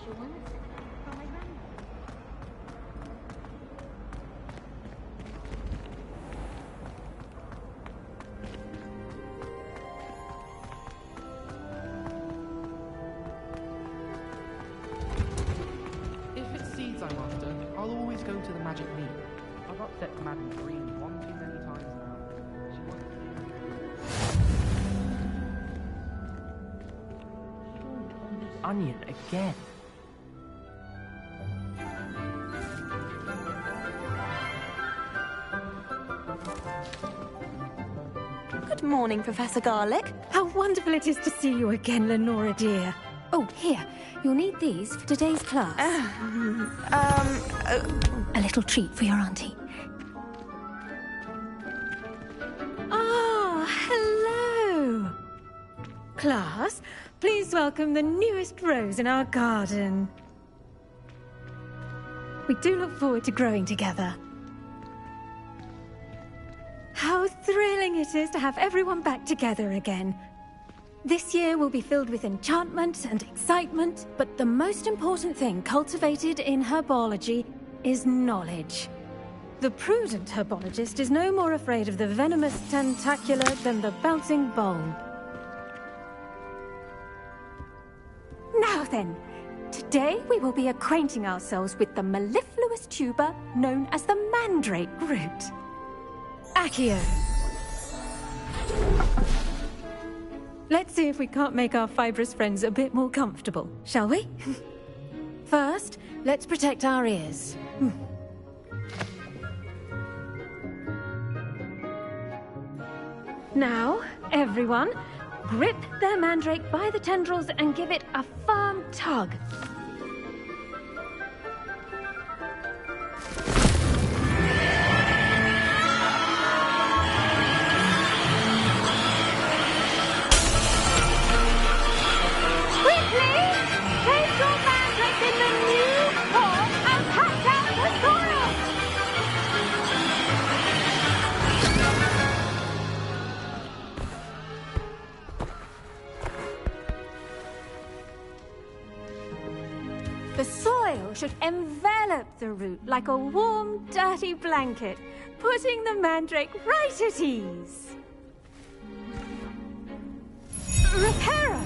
If it's seeds I'm after, I'll always go to the magic meat. I've upset Madam Green one too many times now. She wants on this onion again. Good morning, Professor Garlic. How wonderful it is to see you again, Lenora dear. Oh, here. You'll need these for today's class. A little treat for your auntie. Ah, hello. Class, please welcome the newest rose in our garden. We do look forward to growing together. How thrilling it is to have everyone back together again. This year will be filled with enchantment and excitement, but the most important thing cultivated in herbology is knowledge. The prudent herbologist is no more afraid of the venomous tentacula than the bouncing bulb. Now then, today we will be acquainting ourselves with the mellifluous tuber known as the mandrake root. Accio. Let's see if we can't make our fibrous friends a bit more comfortable, shall we? First, let's protect our ears. Now, everyone, grip their mandrake by the tendrils and give it a firm tug. The soil should envelop the root like a warm, dirty blanket, putting the mandrake right at ease. Reparo!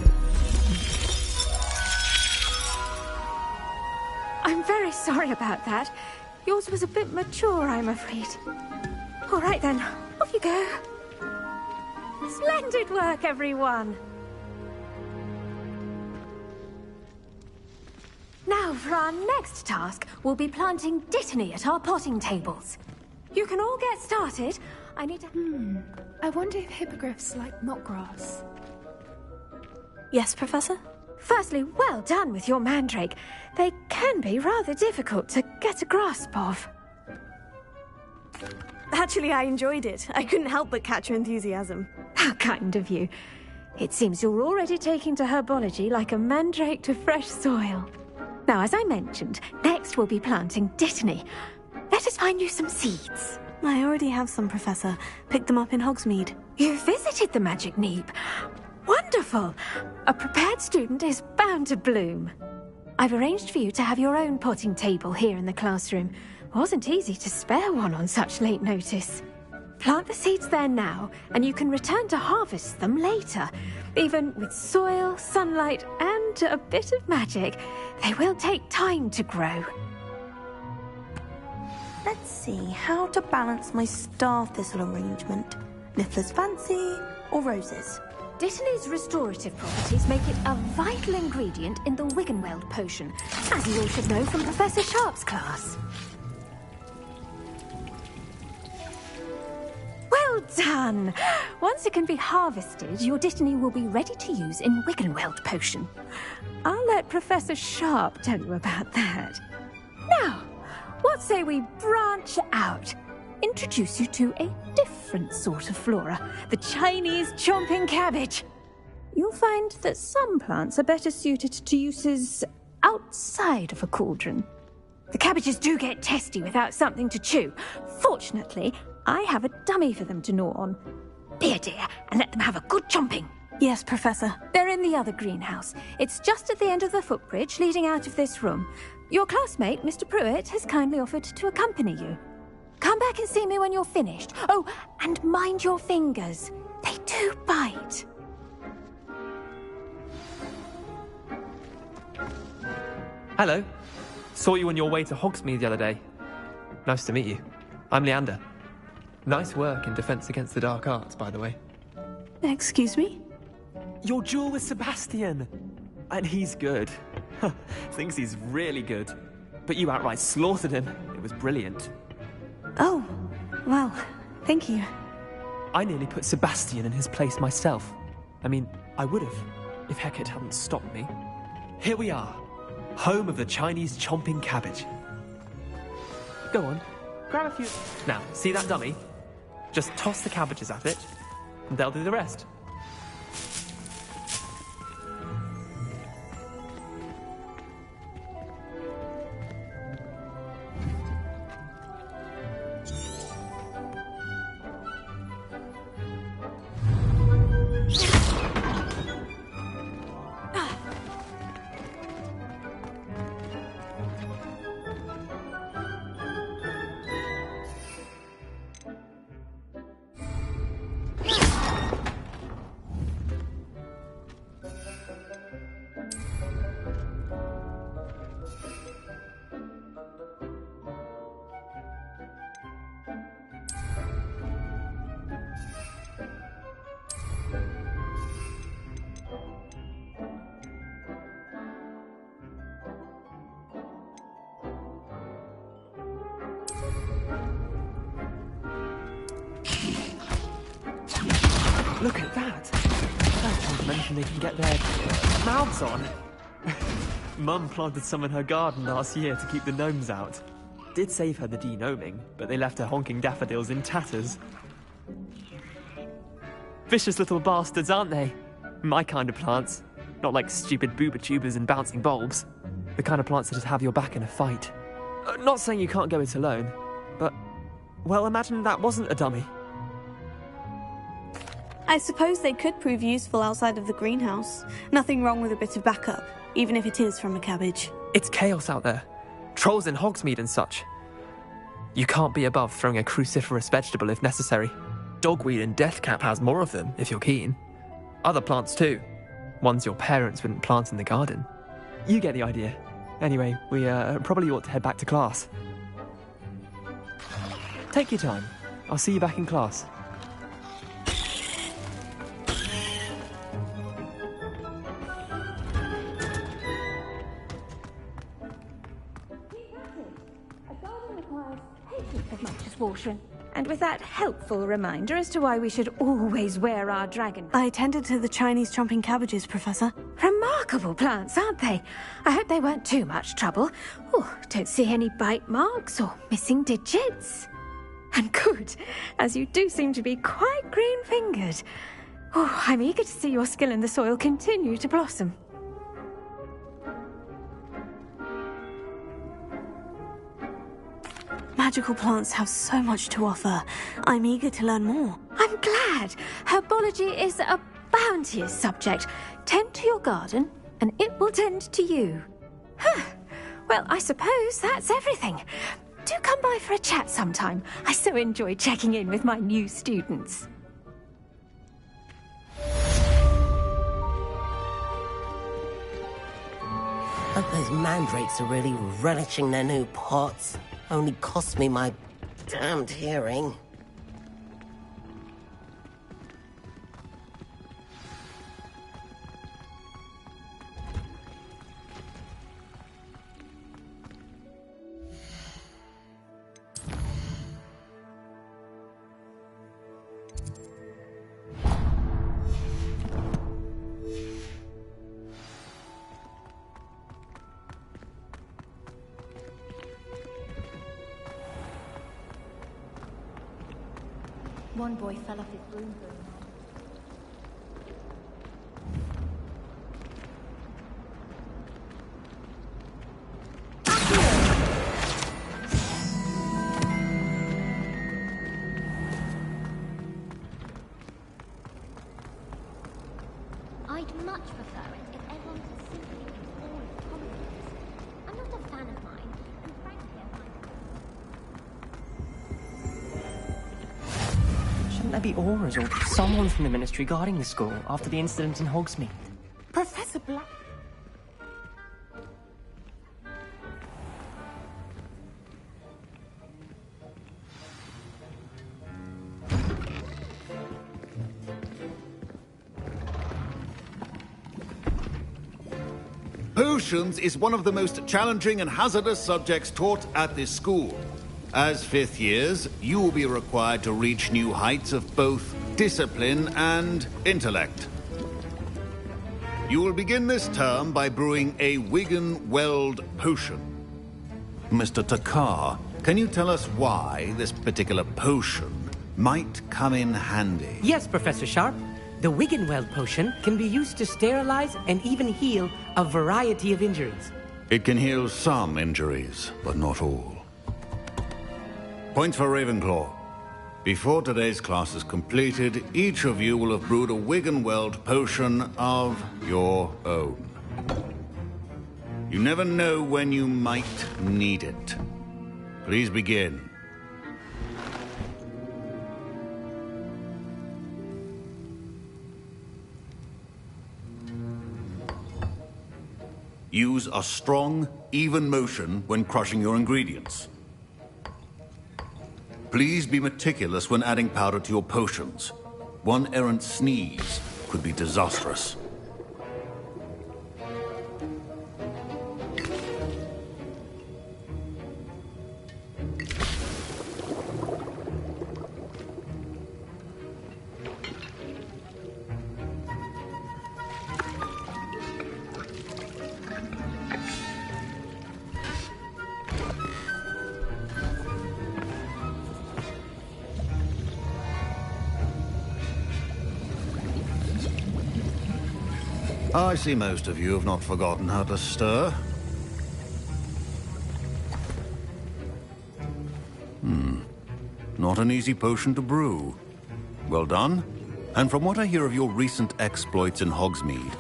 I'm very sorry about that. Yours was a bit mature, I'm afraid. All right then, off you go. Splendid work, everyone! Now, for our next task, we'll be planting dittany at our potting tables. You can all get started. I need to... I wonder if hippogriffs like knotgrass. Yes, Professor? Firstly, well done with your mandrake. They can be rather difficult to get a grasp of. Actually, I enjoyed it. I couldn't help but catch your enthusiasm. How kind of you. It seems you're already taking to herbology like a mandrake to fresh soil. Now, as I mentioned, next we'll be planting dittany. Let us find you some seeds. I already have some, Professor. Picked them up in Hogsmeade. You visited the Magic Neep. Wonderful! A prepared student is bound to bloom. I've arranged for you to have your own potting table here in the classroom. Wasn't easy to spare one on such late notice. Plant the seeds there now, and you can return to harvest them later. Even with soil, sunlight, and a bit of magic, they will take time to grow. Let's see how to balance my star thistle arrangement. Niffler's fancy or roses? Dittany's restorative properties make it a vital ingredient in the Wiggenweld potion, as you all should know from Professor Sharp's class. Well done! Once it can be harvested, your dittany will be ready to use in Wiggenweld potion. I'll let Professor Sharp tell you about that. Now, what say we branch out? Introduce you to a different sort of flora, the Chinese chomping cabbage. You'll find that some plants are better suited to uses outside of a cauldron. The cabbages do get testy without something to chew. Fortunately, I have a dummy for them to gnaw on. Be a dear and let them have a good chomping. Yes, Professor. They're in the other greenhouse. It's just at the end of the footbridge leading out of this room. Your classmate, Mr. Pruitt, has kindly offered to accompany you. Come back and see me when you're finished. Oh, and mind your fingers. They do bite. Hello. Saw you on your way to Hogsmeade the other day. Nice to meet you. I'm Leander. Nice work in Defense Against the Dark Arts, by the way. Excuse me? Your duel with Sebastian! And he's good. Thinks he's really good. But you outright slaughtered him. It was brilliant. Oh, well, thank you. I nearly put Sebastian in his place myself. I mean, I would have, if Hecate hadn't stopped me. Here we are. Home of the Chinese chomping cabbage. Go on, grab a few. Now, see that dummy? Just toss the cabbages at it, and they'll do the rest. Look at that! Don't mention they can get their mouths on. Mum planted some in her garden last year to keep the gnomes out. Did save her the de-gnoming, but they left her honking daffodils in tatters. Vicious little bastards, aren't they? My kind of plants. Not like stupid booba tubers and bouncing bulbs. The kind of plants that just have your back in a fight. Not saying you can't go it alone, but... well, imagine that wasn't a dummy. I suppose they could prove useful outside of the greenhouse. Nothing wrong with a bit of backup, even if it is from a cabbage. It's chaos out there. Trolls in Hogsmeade and such. You can't be above throwing a cruciferous vegetable if necessary. Dogweed and deathcap has more of them, if you're keen. Other plants too. Ones your parents wouldn't plant in the garden. You get the idea. Anyway, we probably ought to head back to class. Take your time. I'll see you back in class. As much as watering. And with that helpful reminder as to why we should always wear our dragon. I tended to the Chinese chomping cabbages, Professor. Remarkable plants, aren't they? I hope they weren't too much trouble. Oh, don't see any bite marks or missing digits. And good, as you do seem to be quite green-fingered. Oh, I'm eager to see your skill in the soil continue to blossom. Magical plants have so much to offer. I'm eager to learn more. I'm glad. Herbology is a bounteous subject. Tend to your garden, and it will tend to you. Huh. Well, I suppose that's everything. Do come by for a chat sometime. I so enjoy checking in with my new students. Hope those mandrakes are really relishing their new pots. Only cost me my damned hearing. One boy fell off his broom. Shouldn't there be auras or someone from the Ministry guarding the school after the incident in Hogsmeade? Professor Black... Potions is one of the most challenging and hazardous subjects taught at this school. As fifth years, you will be required to reach new heights of both discipline and intellect. You will begin this term by brewing a Wiggenweld potion. Mr. Takar, can you tell us why this particular potion might come in handy? Yes, Professor Sharp. The Wiggenweld potion can be used to sterilize and even heal a variety of injuries. It can heal some injuries, but not all. Points for Ravenclaw. Before today's class is completed, each of you will have brewed a Wiggenweld potion of your own. You never know when you might need it. Please begin. Use a strong, even motion when crushing your ingredients. Please be meticulous when adding powder to your potions. One errant sneeze could be disastrous. I see most of you have not forgotten how to stir. Not an easy potion to brew. Well done. And from what I hear of your recent exploits in Hogsmeade,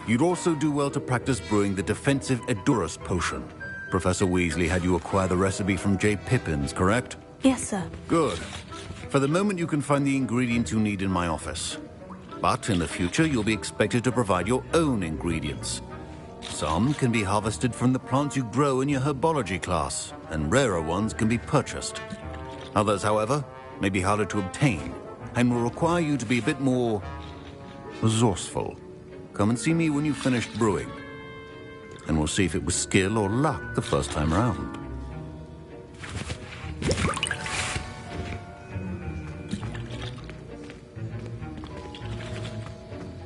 you'd also do well to practice brewing the defensive Edurus potion. Professor Weasley had you acquire the recipe from J. Pippins, correct? Yes, sir. Good. For the moment, you can find the ingredients you need in my office. But in the future, you'll be expected to provide your own ingredients. Some can be harvested from the plants you grow in your herbology class, and rarer ones can be purchased. Others, however, may be harder to obtain, and will require you to be a bit more resourceful. Come and see me when you've finished brewing, and we'll see if it was skill or luck the first time around.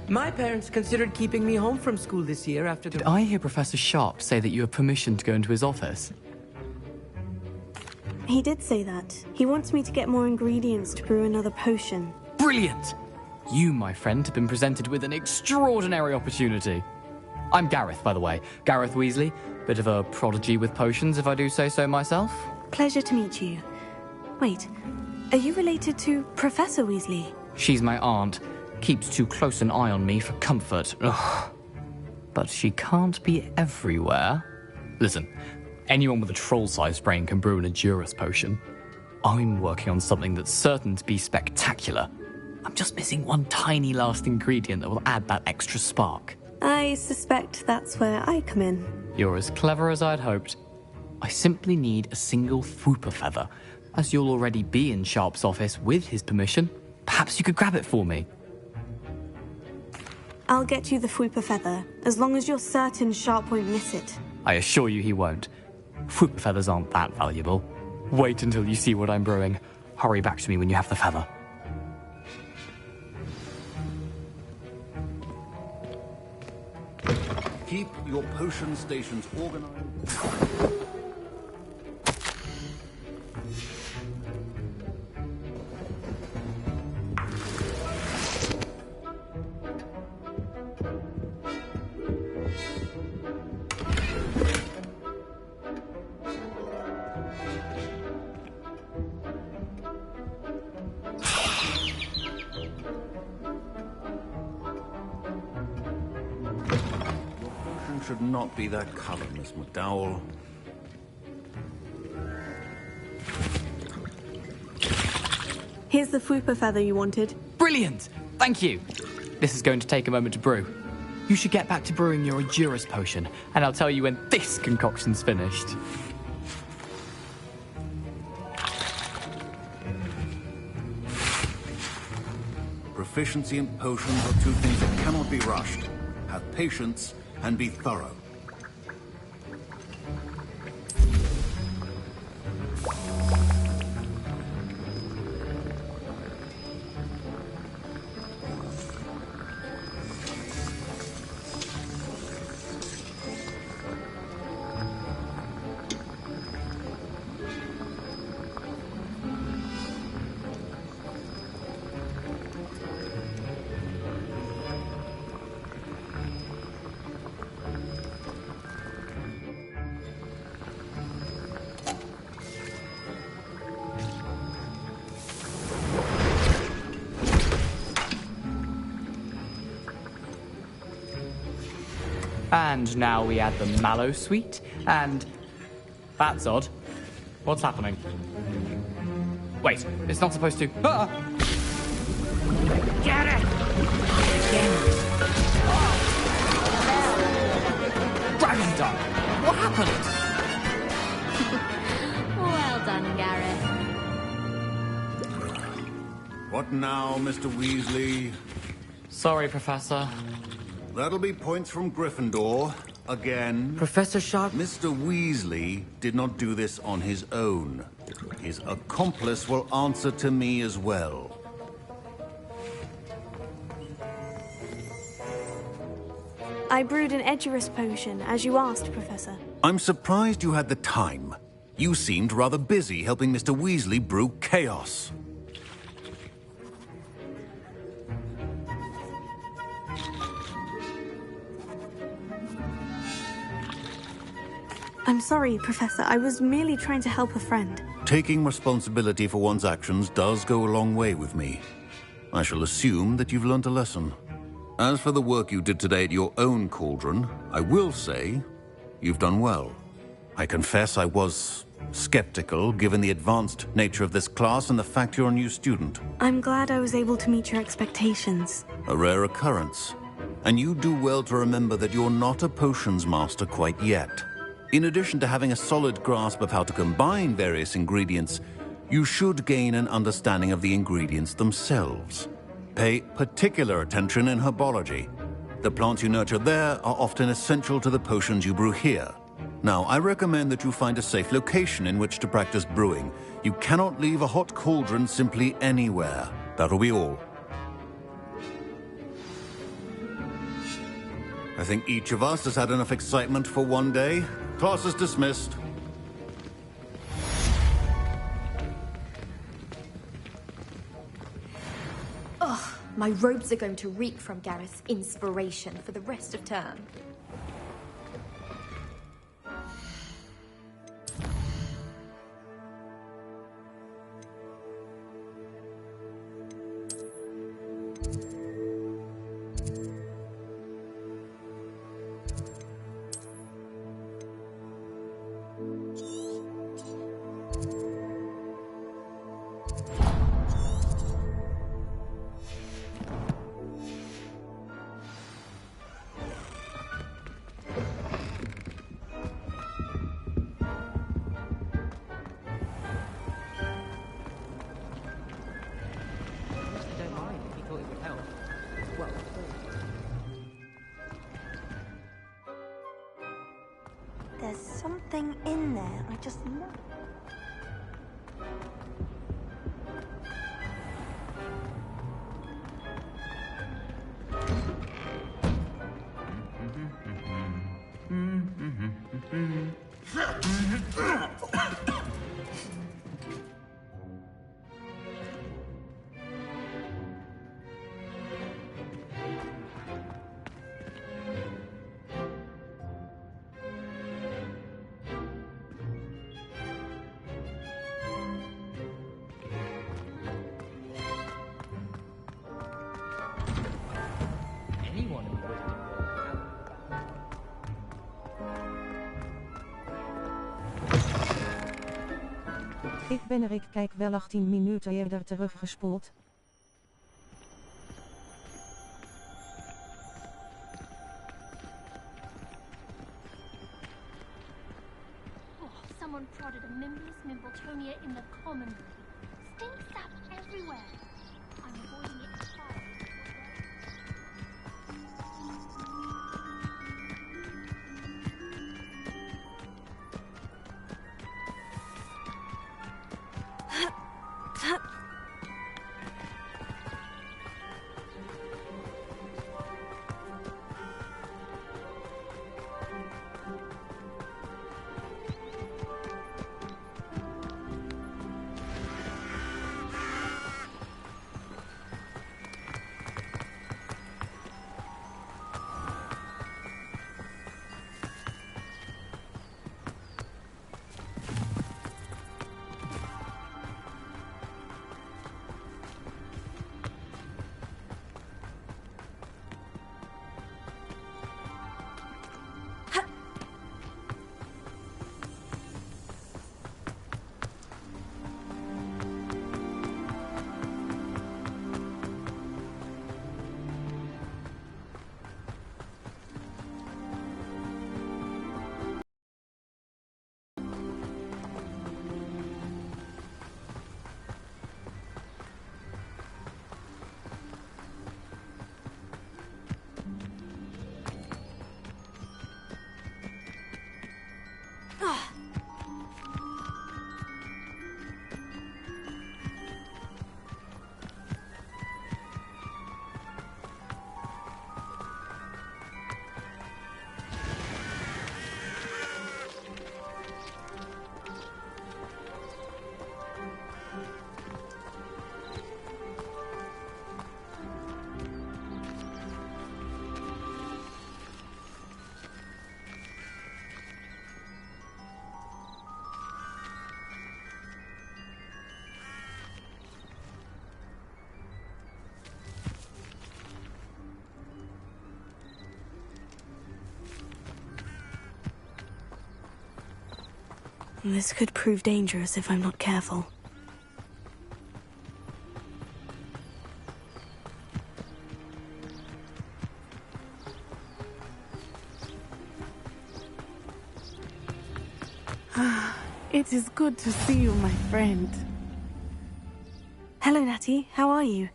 My parents considered keeping me home from school this year after the... Did I hear Professor Sharp say that you have permission to go into his office? He did say that. He wants me to get more ingredients to brew another potion. Brilliant! You, my friend, have been presented with an extraordinary opportunity. I'm Gareth, by the way. Gareth Weasley. Bit of a prodigy with potions, if I do say so myself. Pleasure to meet you. Wait, are you related to Professor Weasley? She's my aunt. Keeps too close an eye on me for comfort. Ugh. But she can't be everywhere. Listen, anyone with a troll-sized brain can brew an Edurus potion. I'm working on something that's certain to be spectacular. I'm just missing one tiny last ingredient that will add that extra spark. I suspect that's where I come in. You're as clever as I'd hoped. I simply need a single Fwooper feather. As you'll already be in Sharp's office with his permission, perhaps you could grab it for me. I'll get you the Fwooper feather, as long as you're certain Sharp won't miss it. I assure you he won't. Fwooper feathers aren't that valuable. Wait until you see what I'm brewing. Hurry back to me when you have the feather. Keep your potion stations organized. Should not be that color, Miss McDowell. Here's the Fupa feather you wanted. Brilliant! Thank you! This is going to take a moment to brew. You should get back to brewing your Endurus potion, and I'll tell you when this concoction's finished. Proficiency and potions are two things that cannot be rushed. Have patience and be thorough. And now we add the mallow sweet, and... That's odd. What's happening? Wait, it's not supposed to... Ah! Get it! Dragon Dunk! What happened? Well done, Gareth. What now, Mr. Weasley? Sorry, Professor. That'll be points from Gryffindor. Again. Professor Sharp? Mr. Weasley did not do this on his own. His accomplice will answer to me as well. I brewed an Edurus potion, as you asked, Professor. I'm surprised you had the time. You seemed rather busy helping Mr. Weasley brew chaos. I'm sorry, Professor. I was merely trying to help a friend. Taking responsibility for one's actions does go a long way with me. I shall assume that you've learnt a lesson. As for the work you did today at your own cauldron, I will say you've done well. I confess I was skeptical, given the advanced nature of this class and the fact you're a new student. I'm glad I was able to meet your expectations. A rare occurrence. And you do well to remember that you're not a potions master quite yet. In addition to having a solid grasp of how to combine various ingredients, you should gain an understanding of the ingredients themselves. Pay particular attention in herbology. The plants you nurture there are often essential to the potions you brew here. Now, I recommend that you find a safe location in which to practice brewing. You cannot leave a hot cauldron simply anywhere. That'll be all. I think each of us has had enough excitement for one day. Class is dismissed. Ugh, my robes are going to reek from Gareth's inspiration for the rest of term. There's something in there. I just know. Ik ben er, ik kijk wel 18 minuten eerder teruggespoeld. Oh, someone prodded a Mimbless Mimbletonia in the common room. Stink sap everywhere. I'm avoiding it entirely. This could prove dangerous if I'm not careful. It is good to see you, my friend. Hello, Natty. How are you?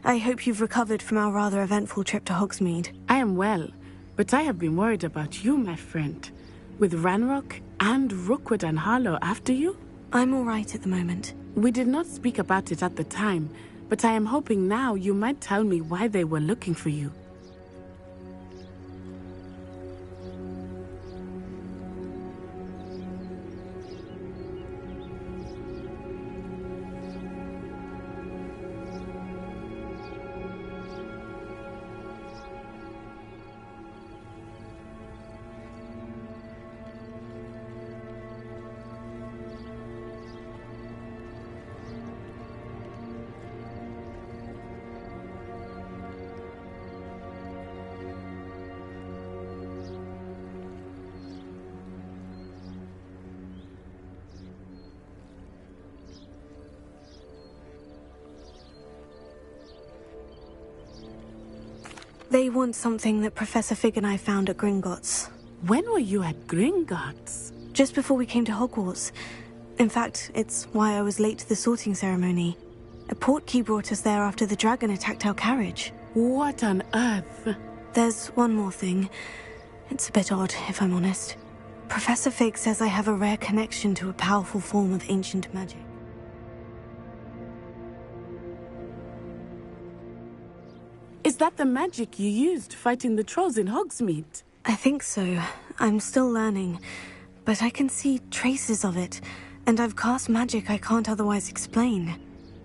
I hope you've recovered from our rather eventful trip to Hogsmeade. I am well, but I have been worried about you, my friend. With Ranrock and Rookwood and Harlow after you? I'm all right at the moment. We did not speak about it at the time, but I am hoping now you might tell me why they were looking for you. They want something that Professor Fig and I found at Gringotts. When were you at Gringotts? Just before we came to Hogwarts. In fact, it's why I was late to the sorting ceremony. A portkey brought us there after the dragon attacked our carriage. What on earth? There's one more thing. It's a bit odd, if I'm honest. Professor Fig says I have a rare connection to a powerful form of ancient magic. Is that the magic you used fighting the trolls in Hogsmeade? I think so. I'm still learning, but I can see traces of it, and I've cast magic I can't otherwise explain.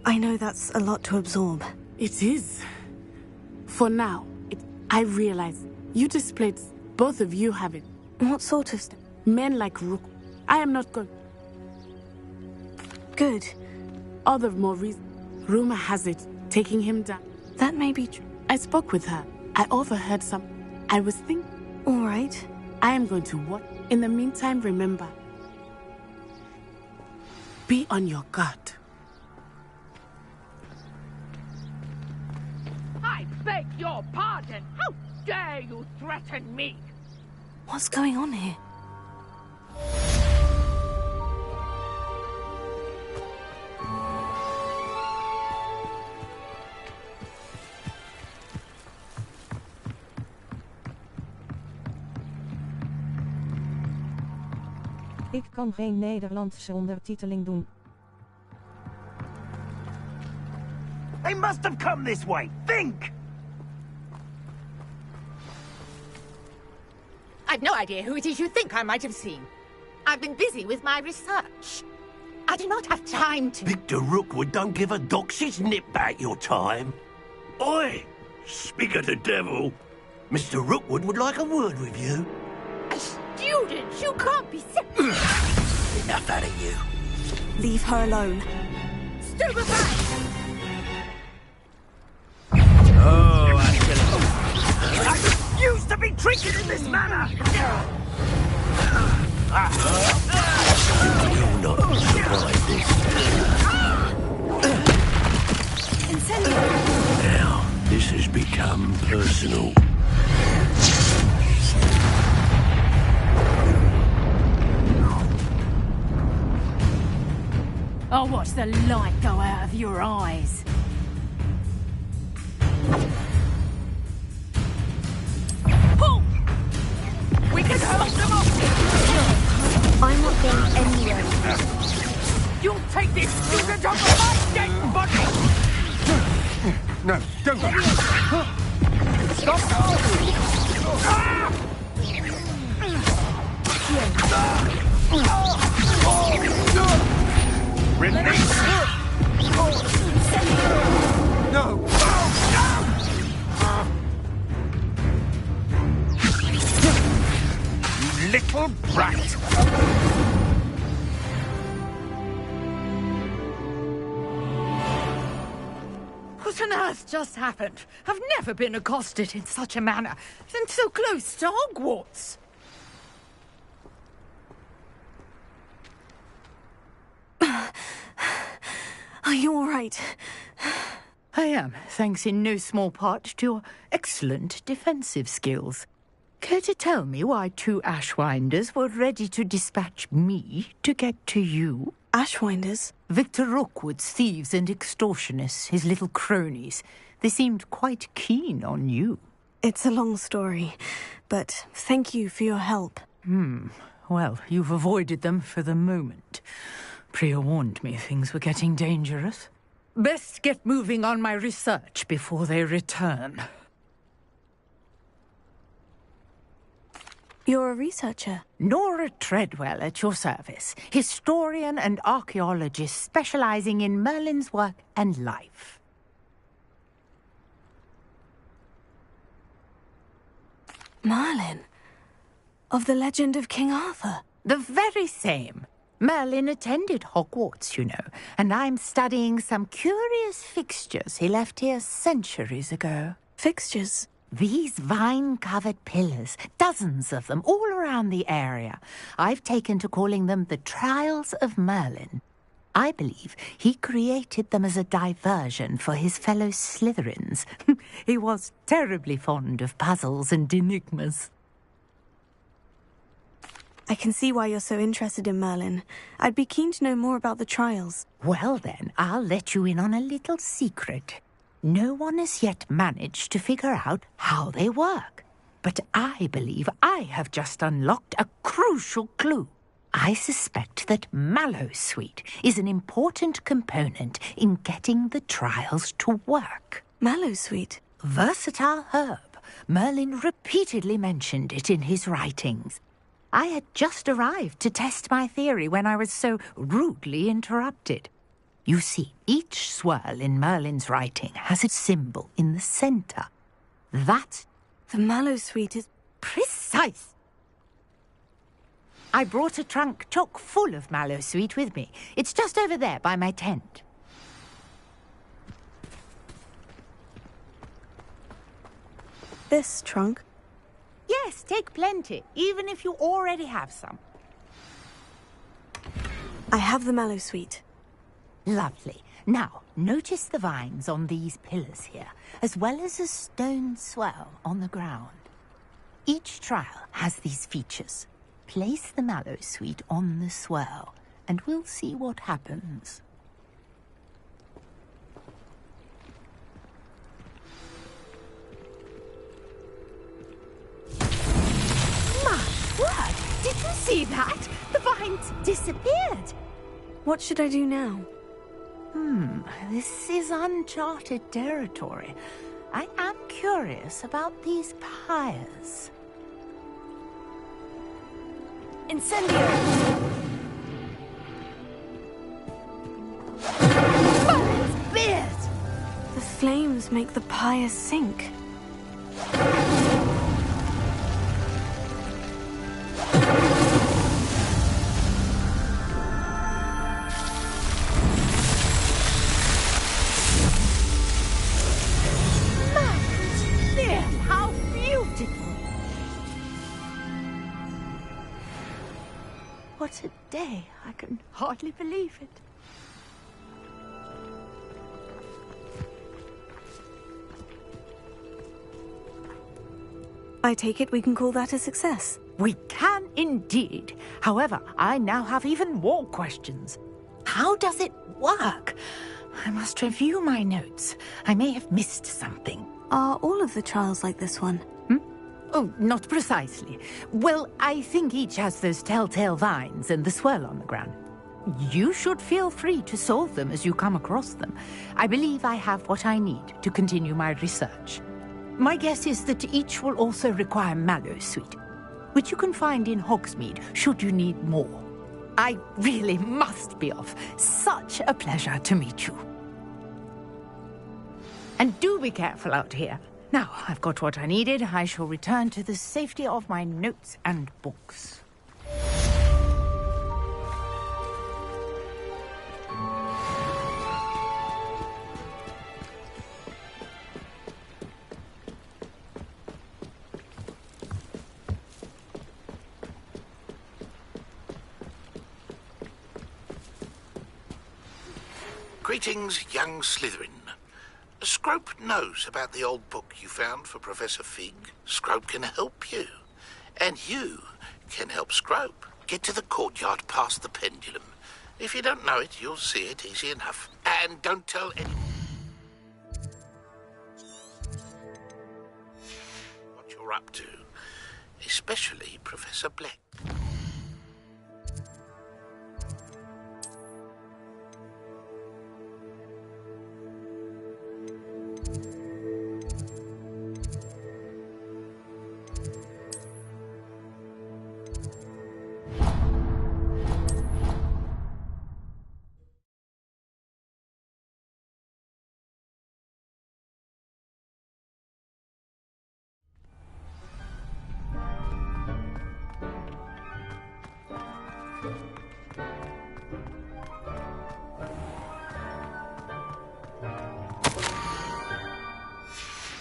I know that's a lot to absorb. It is. For now, I realize you displayed, both of you have it. What sort of men like Rook. I am not going. Good. All the more reason. Rumor has it, taking him down. That may be true. I spoke with her. I overheard some. I was thinking. All right. I am going to watch. In the meantime, remember. Be on your guard. I beg your pardon. How dare you threaten me? What's going on here? Ik kan geen Nederlandse ondertiteling doen. They must have come this way. Think! I've no idea who it is you think I might have seen. I've been busy with my research. I do not have time to... Victor Rookwood don't give a doxy's nip back your time. Oi! Speak of the devil. Mr. Rookwood would like a word with you. A student? You can't be Enough out of you. Leave her alone. Stupefy! Oh, I refuse to be treated in this manner! You'll not survive this. Now, this has become personal. I'll watch the light go out of your eyes. Pull! We can hold them off! I'm not going anywhere. You'll take this student off of my dead body! No, don't go. Stop! Release! No! You little brat! What on earth just happened? I've never been accosted in such a manner, and so close to Hogwarts. Are you all right? I am, thanks in no small part to your excellent defensive skills. Care to tell me why two Ashwinders were ready to dispatch me to get to you? Ashwinders? Victor Rookwood's thieves and extortionists, his little cronies. They seemed quite keen on you. It's a long story, but thank you for your help. Well, you've avoided them for the moment. Priya warned me things were getting dangerous. Best get moving on my research before they return. You're a researcher? Nora Treadwell at your service. Historian and archaeologist specializing in Merlin's work and life. Merlin? Of the legend of King Arthur? The very same. Merlin attended Hogwarts, you know, and I'm studying some curious fixtures he left here centuries ago. Fixtures? These vine-covered pillars, dozens of them, all around the area. I've taken to calling them the Trials of Merlin. I believe he created them as a diversion for his fellow Slytherins. He was terribly fond of puzzles and enigmas. I can see why you're so interested in Merlin. I'd be keen to know more about the trials. Well then, I'll let you in on a little secret. No one has yet managed to figure out how they work. But I believe I have just unlocked a crucial clue. I suspect that Mallowsweet is an important component in getting the trials to work. Mallowsweet? Versatile herb. Merlin repeatedly mentioned it in his writings. I had just arrived to test my theory when I was so rudely interrupted. You see, each swirl in Merlin's writing has a symbol in the center. That... The Mallowsweet is... Precise! I brought a trunk chock full of Mallowsweet with me. It's just over there by my tent. This trunk? Yes, take plenty, even if you already have some. I have the mallow sweet. Lovely. Now, notice the vines on these pillars here, as well as a stone swell on the ground. Each trial has these features. Place the mallow sweet on the swell, and we'll see what happens. My word! Did you see that? The vines disappeared! What should I do now? This is uncharted territory. I am curious about these pyres. Incendio! Beard! The flames make the pyre sink. How beautiful! What a day. I can hardly believe it. I take it we can call that a success. We can indeed. However, I now have even more questions. How does it work? I must review my notes. I may have missed something. Are all of the trials like this one? Oh, not precisely. Well, I think each has those telltale vines and the swirl on the ground. You should feel free to solve them as you come across them. I believe I have what I need to continue my research. My guess is that each will also require mallow sweet, which you can find in Hogsmeade should you need more. I really must be off. Such a pleasure to meet you. And do be careful out here. Now, I've got what I needed. I shall return to the safety of my notes and books. Greetings, young Slytherin. Scrope knows about the old book you found for Professor Fig. Scrope can help you. And you can help Scrope. Get to the courtyard past the pendulum. If you don't know it, you'll see it easy enough. And don't tell anyone what you're up to. Especially Professor Black.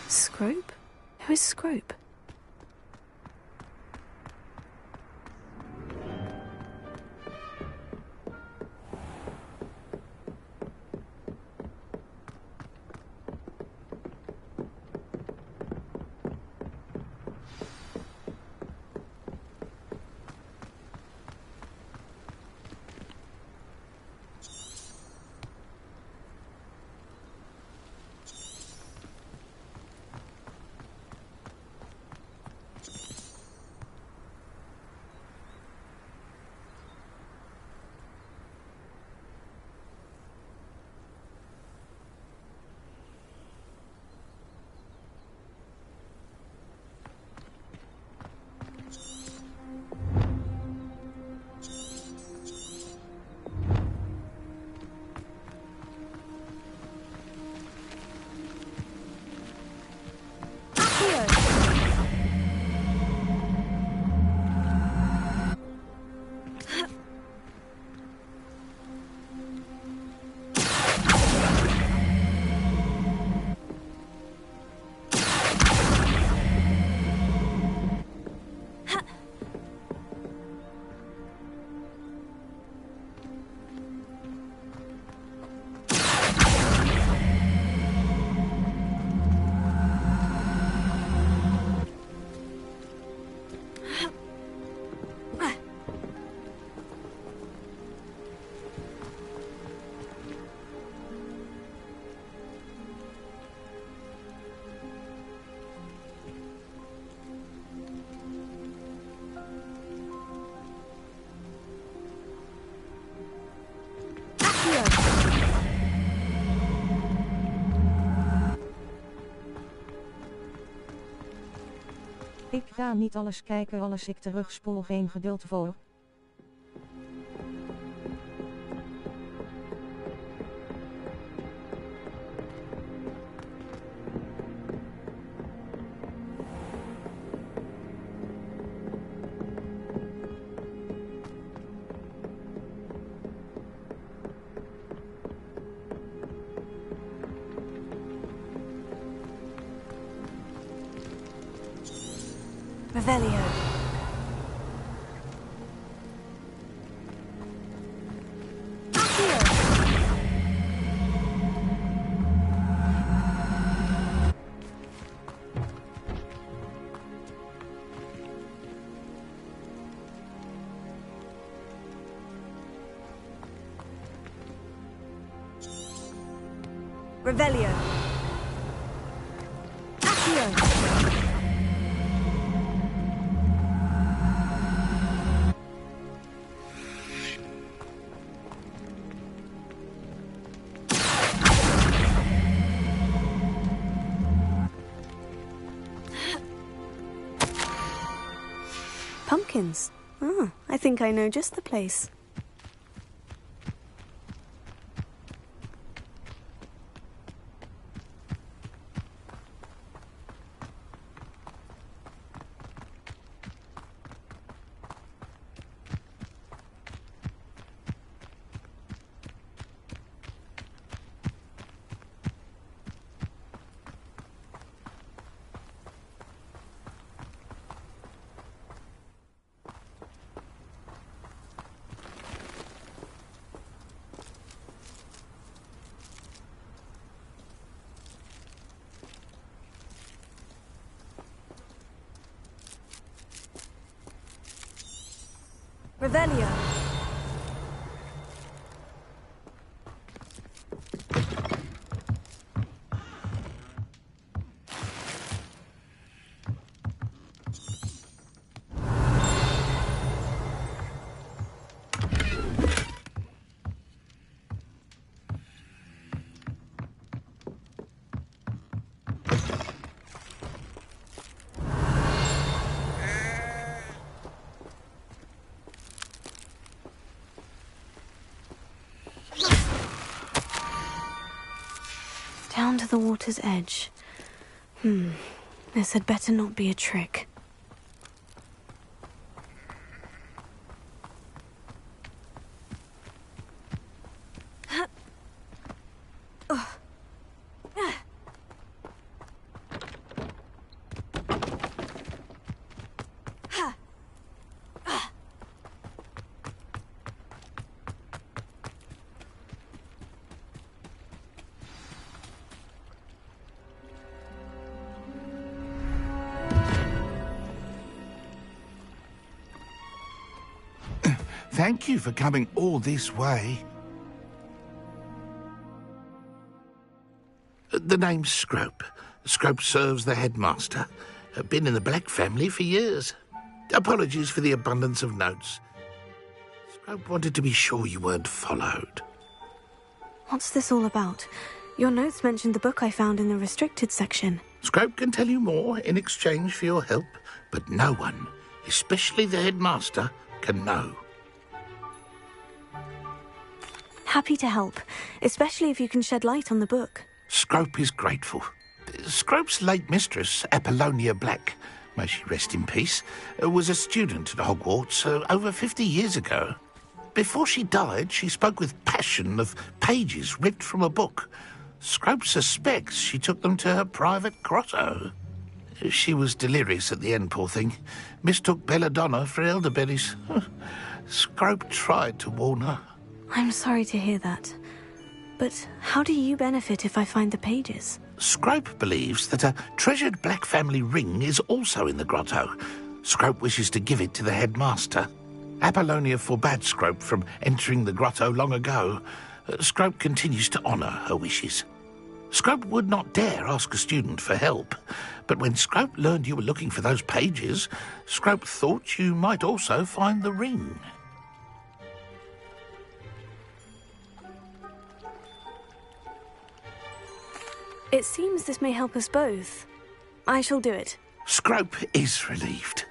Scrope? Who is Scrope? ga niet alles kijken als ik terugspoel, geen geduld voor. Revelio. Revelio. Accio. Pumpkins. Ah, I think I know just the place. Revelio. Down to the water's edge. This had better not be a trick. Thank you for coming all this way. The name's Scrope. Scrope serves the headmaster. Been in the Black family for years. Apologies for the abundance of notes. Scrope wanted to be sure you weren't followed. What's this all about? Your notes mentioned the book I found in the restricted section. Scrope can tell you more in exchange for your help, but no one, especially the headmaster, can know. Happy to help, especially if you can shed light on the book. Scrope is grateful. Scrope's late mistress, Apollonia Black, may she rest in peace, was a student at Hogwarts over 50 years ago. Before she died, she spoke with passion of pages ripped from a book. Scrope suspects she took them to her private grotto. She was delirious at the end, poor thing. Mistook belladonna for elderberries. Scrope tried to warn her. I'm sorry to hear that. But how do you benefit if I find the pages? Scrope believes that a treasured Black family ring is also in the grotto. Scrope wishes to give it to the headmaster. Apollonia forbade Scrope from entering the grotto long ago. Scrope continues to honour her wishes. Scrope would not dare ask a student for help, but when Scrope learned you were looking for those pages, Scrope thought you might also find the ring. It seems this may help us both. I shall do it. Scrope is relieved.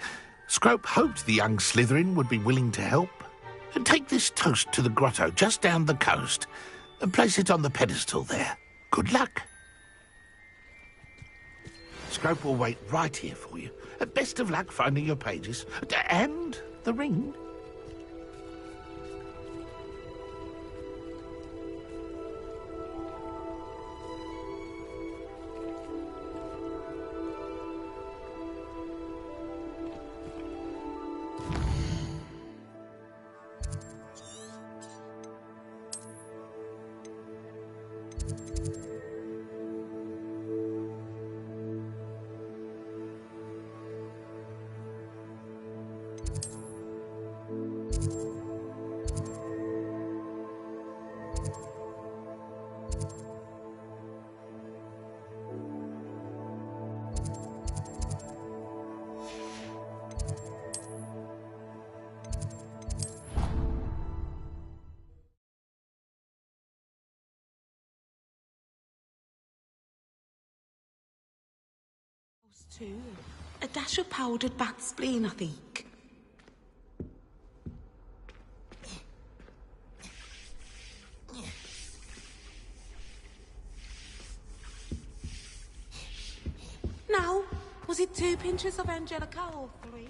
Scrope hoped the young Slytherin would be willing to help. Take this toast to the grotto just down the coast and place it on the pedestal there. Good luck. Scrope will wait right here for you. Best of luck finding your pages. And the ring. Too. A dash of powdered bat spleen, I think. Now, was it 2 pinches of Angelica or 3?